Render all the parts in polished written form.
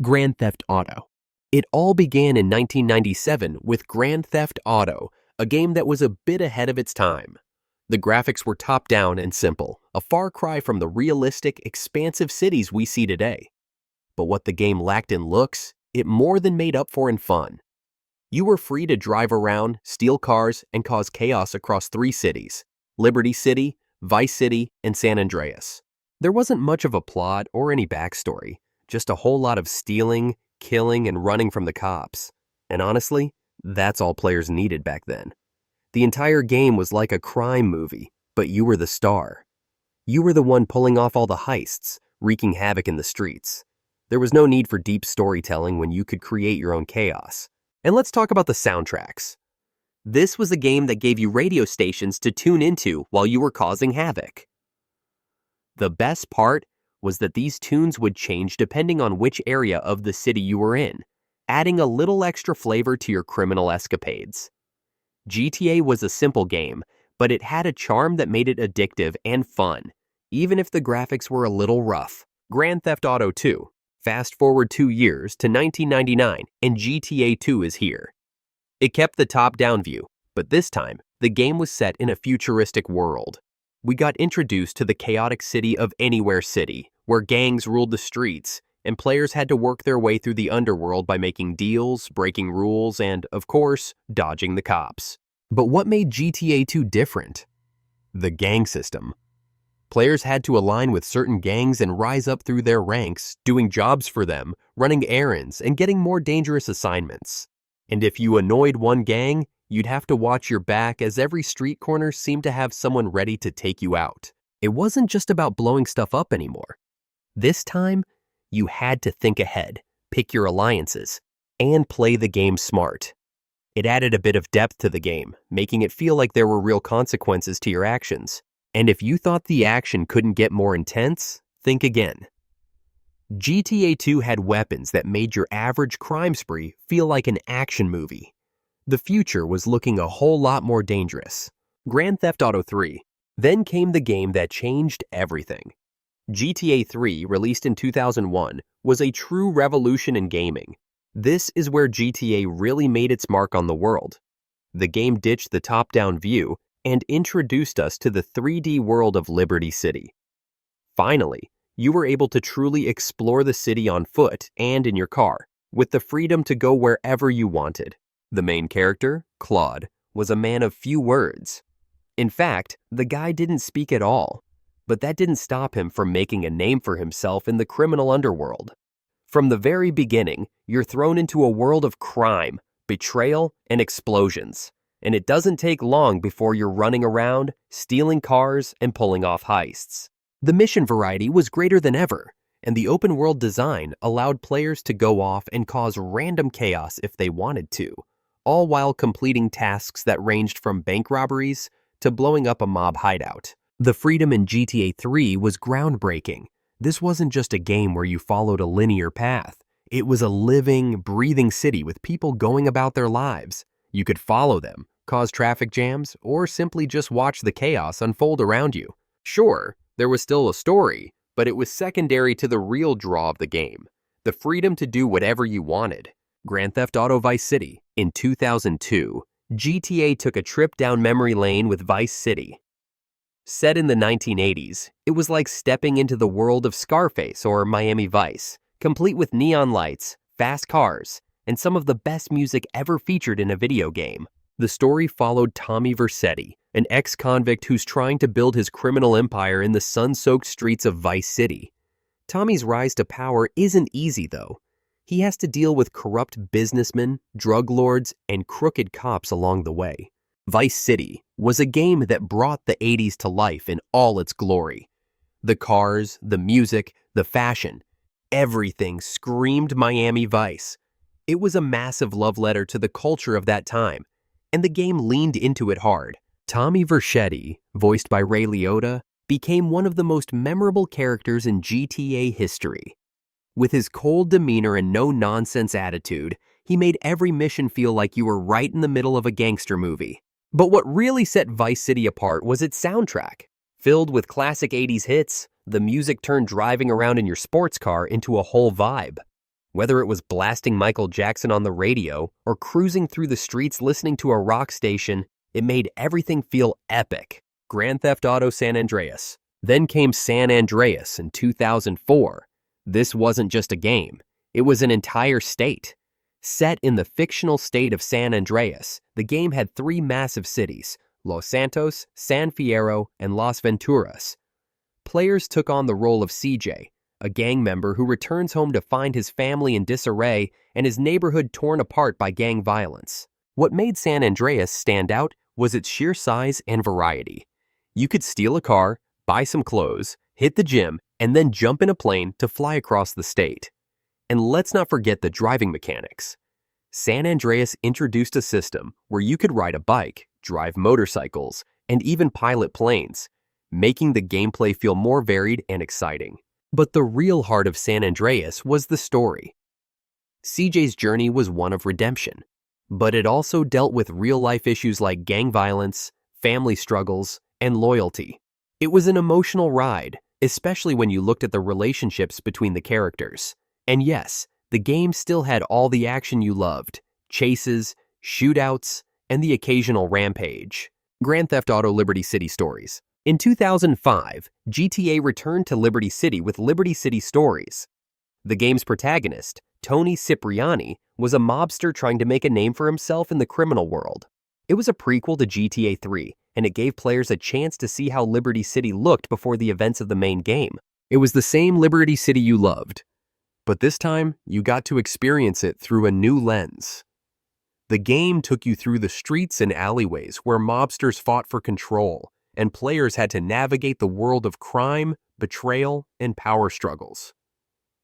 Grand Theft Auto. It all began in 1997 with Grand Theft Auto, a game that was a bit ahead of its time. The graphics were top-down and simple, a far cry from the realistic, expansive cities we see today. But what the game lacked in looks, it more than made up for in fun. You were free to drive around, steal cars, and cause chaos across 3 cities: Liberty City, Vice City, and San Andreas. There wasn't much of a plot or any backstory, just a whole lot of stealing, killing, and running from the cops. And honestly, that's all players needed back then. The entire game was like a crime movie, but you were the star. You were the one pulling off all the heists, wreaking havoc in the streets. There was no need for deep storytelling when you could create your own chaos. And let's talk about the soundtracks. This was a game that gave you radio stations to tune into while you were causing havoc. The best part was that these tunes would change depending on which area of the city you were in, adding a little extra flavor to your criminal escapades. GTA was a simple game, but it had a charm that made it addictive and fun, even if the graphics were a little rough. Grand Theft Auto 2. Fast forward 2 years to 1999, and GTA 2 is here. It kept the top-down view, but this time, the game was set in a futuristic world. We got introduced to the chaotic city of Anywhere City, where gangs ruled the streets, and players had to work their way through the underworld by making deals, breaking rules, and, of course, dodging the cops. But what made GTA 2 different? The gang system. Players had to align with certain gangs and rise up through their ranks, doing jobs for them, running errands, and getting more dangerous assignments. And if you annoyed one gang, you'd have to watch your back as every street corner seemed to have someone ready to take you out. It wasn't just about blowing stuff up anymore. This time, you had to think ahead, pick your alliances, and play the game smart. It added a bit of depth to the game, making it feel like there were real consequences to your actions. And if you thought the action couldn't get more intense, think again. GTA 2 had weapons that made your average crime spree feel like an action movie. The future was looking a whole lot more dangerous. Grand Theft Auto 3. Then came the game that changed everything. GTA 3, released in 2001, was a true revolution in gaming. This is where GTA really made its mark on the world. The game ditched the top-down view and introduced us to the 3D world of Liberty City. Finally, you were able to truly explore the city on foot and in your car, with the freedom to go wherever you wanted. The main character, Claude, was a man of few words. In fact, the guy didn't speak at all, but that didn't stop him from making a name for himself in the criminal underworld. From the very beginning, you're thrown into a world of crime, betrayal, and explosions. And it doesn't take long before you're running around, stealing cars, and pulling off heists. The mission variety was greater than ever, and the open-world design allowed players to go off and cause random chaos if they wanted to, all while completing tasks that ranged from bank robberies to blowing up a mob hideout. The freedom in GTA 3 was groundbreaking. This wasn't just a game where you followed a linear path. It was a living, breathing city with people going about their lives. You could follow them, cause traffic jams, or simply just watch the chaos unfold around you. Sure, there was still a story, but it was secondary to the real draw of the game, the freedom to do whatever you wanted. Grand Theft Auto Vice City. In 2002, GTA took a trip down memory lane with Vice City. Set in the 1980s, it was like stepping into the world of Scarface or Miami Vice, complete with neon lights, fast cars, and some of the best music ever featured in a video game. The story followed Tommy Vercetti, an ex-convict who's trying to build his criminal empire in the sun-soaked streets of Vice City. Tommy's rise to power isn't easy, though. He has to deal with corrupt businessmen, drug lords, and crooked cops along the way. Vice City was a game that brought the 80s to life in all its glory. The cars, the music, the fashion, everything screamed Miami Vice. It was a massive love letter to the culture of that time, and the game leaned into it hard. Tommy Vercetti, voiced by Ray Liotta, became one of the most memorable characters in GTA history. With his cold demeanor and no-nonsense attitude, he made every mission feel like you were right in the middle of a gangster movie. But what really set Vice City apart was its soundtrack. Filled with classic 80s hits, the music turned driving around in your sports car into a whole vibe. Whether it was blasting Michael Jackson on the radio or cruising through the streets listening to a rock station, it made everything feel epic. Grand Theft Auto San Andreas. Then came San Andreas in 2004. This wasn't just a game. It was an entire state. Set in the fictional state of San Andreas, the game had 3 massive cities, Los Santos, San Fierro, and Las Venturas. Players took on the role of CJ, a gang member who returns home to find his family in disarray and his neighborhood torn apart by gang violence. What made San Andreas stand out was its sheer size and variety. You could steal a car, buy some clothes, hit the gym, and then jump in a plane to fly across the state. And let's not forget the driving mechanics. San Andreas introduced a system where you could ride a bike, drive motorcycles, and even pilot planes, making the gameplay feel more varied and exciting. But the real heart of San Andreas was the story. CJ's journey was one of redemption, but it also dealt with real-life issues like gang violence, family struggles, and loyalty. It was an emotional ride, especially when you looked at the relationships between the characters. And yes, the game still had all the action you loved, chases, shootouts, and the occasional rampage. Grand Theft Auto Liberty City Stories. In 2005, GTA returned to Liberty City with Liberty City Stories. The game's protagonist, Tony Cipriani, was a mobster trying to make a name for himself in the criminal world. It was a prequel to GTA 3, and it gave players a chance to see how Liberty City looked before the events of the main game. It was the same Liberty City you loved, but this time you got to experience it through a new lens. The game took you through the streets and alleyways where mobsters fought for control, and players had to navigate the world of crime, betrayal, and power struggles.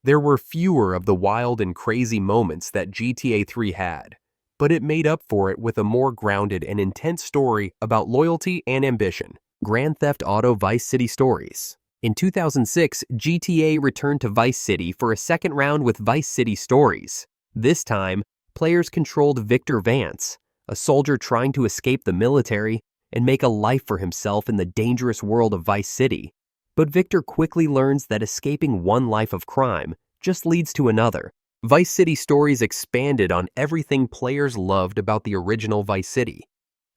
There were fewer of the wild and crazy moments that GTA 3 had, but it made up for it with a more grounded and intense story about loyalty and ambition. Grand Theft Auto Vice City Stories. In 2006, GTA returned to Vice City for a second round with Vice City Stories. This time, players controlled Victor Vance, a soldier trying to escape the military and make a life for himself in the dangerous world of Vice City. But Victor quickly learns that escaping one life of crime just leads to another. Vice City Stories expanded on everything players loved about the original Vice City.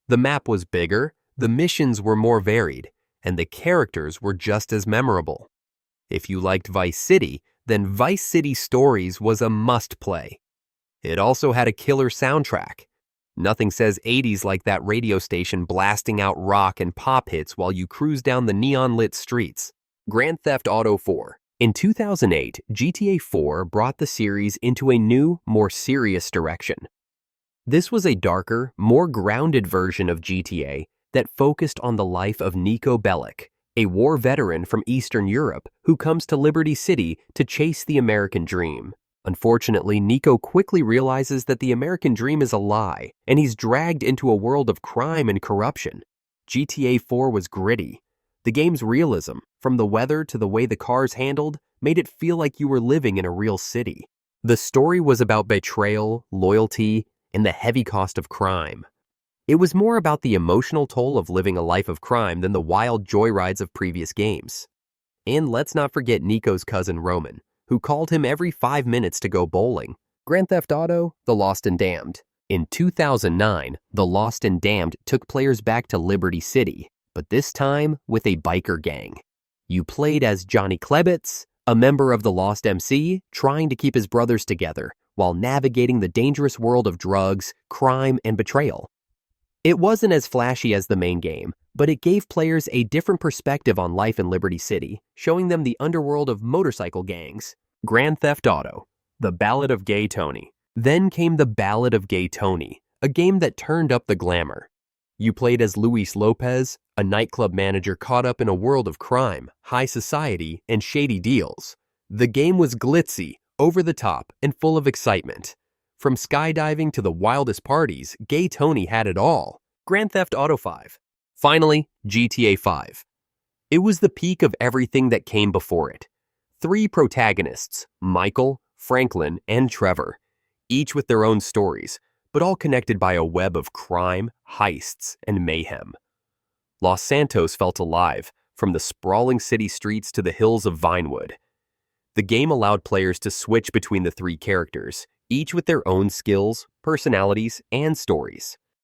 The map was bigger, the missions were more varied, and the characters were just as memorable. If you liked Vice City, then Vice City Stories was a must-play. It also had a killer soundtrack. Nothing says 80s like that radio station blasting out rock and pop hits while you cruise down the neon-lit streets. Grand Theft Auto 4. In 2008, GTA 4 brought the series into a new, more serious direction. This was a darker, more grounded version of GTA that focused on the life of Niko Bellic, a war veteran from Eastern Europe who comes to Liberty City to chase the American dream. Unfortunately, Niko quickly realizes that the American dream is a lie, and he's dragged into a world of crime and corruption. GTA 4 was gritty. The game's realism, from the weather to the way the cars handled, made it feel like you were living in a real city. The story was about betrayal, loyalty, and the heavy cost of crime. It was more about the emotional toll of living a life of crime than the wild joyrides of previous games. And let's not forget Niko's cousin Roman, who called him every 5 minutes to go bowling. Grand Theft Auto: The Lost and Damned. In 2009, The Lost and Damned took players back to Liberty City, but this time with a biker gang. You played as Johnny Klebitz, a member of the Lost MC, trying to keep his brothers together while navigating the dangerous world of drugs, crime, and betrayal. It wasn't as flashy as the main game, but it gave players a different perspective on life in Liberty City, showing them the underworld of motorcycle gangs. Grand Theft Auto: The Ballad of Gay Tony. Then came The Ballad of Gay Tony, a game that turned up the glamour. You played as Luis Lopez, a nightclub manager caught up in a world of crime, high society, and shady deals. The game was glitzy, over the top, and full of excitement. From skydiving to the wildest parties, Gay Tony had it all. Grand Theft Auto 5. Finally, GTA 5. It was the peak of everything that came before it. 3 protagonists, Michael, Franklin, and Trevor, each with their own stories, but all connected by a web of crime, heists, and mayhem. Los Santos felt alive, from the sprawling city streets to the hills of Vinewood. The game allowed players to switch between the three characters, each with their own skills, personalities, and stories.